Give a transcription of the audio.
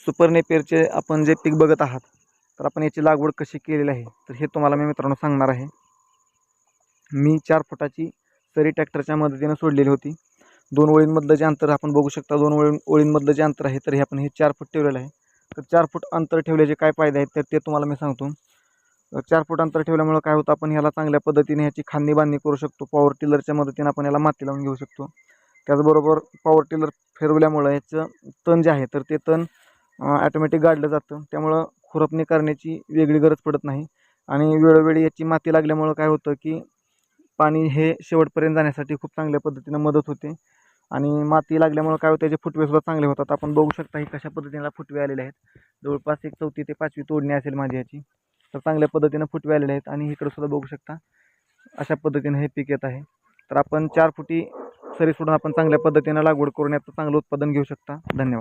Super नेपियरचे आपण जे पीक बघत आहात, तर आपण याची लागवड कशी केलेली आहे तर हे तुम्हाला मी मित्रांनो सांगणार आहे. मी 4 फुटाची सरी ट्रॅक्टरच्या मदतीने सोडलेली होती. 2 ओळींमधलं जे अंतर आपण बघू शकता, 2 ओळींमधलं जे अंतर आहे तर हे आपण 4 फूट ठेवलेलं आहे. तर 4 फूट अंतर ठेवल्याचे काय फायदे आहेत तर ते तुम्हाला मी सांगतो. 4 फूट अंतर ठेवल्यामुळे काय होतं, आपण ह्याला चांगल्या पद्धतीने ह्याची खांदी बांधणी करू शकतो. पॉवर टिलरच्या मदतीने आपण याला माती लावून घेऊ शकतो. त्याचबरोबर पॉवर टिलर फिरवल्यामुळं याचं तण जे आहे तर ते तण ॲटोमॅटिक गाडलं जातं. त्यामुळं खुरपणी करण्याची वेगळी गरज पडत नाही. आणि वेळोवेळी याची माती लागल्यामुळं काय होतं की पाणी हे शेवटपर्यंत जाण्यासाठी खूप चांगल्या पद्धतीनं मदत होते. आणि माती लागल्यामुळं काय होतं, त्याचे फुटवेसुद्धा चांगले होतात. आपण बघू शकता ही कशा पद्धतीने फुटवे आलेले आहेत. जवळपास एक 4थी ते 5वी तोडणी असेल माझी याची. तर चांगल्या पद्धतीनं फुटवे आलेले आहेत. आणि इकडं सुद्धा बघू शकता अशा पद्धतीने हे पीक येत आहे. तर आपण 4 फुटी सरी सोडून आपण चांगल्या पद्धतीनं लागवड करून याचं चांगलं उत्पादन घेऊ शकता. धन्यवाद.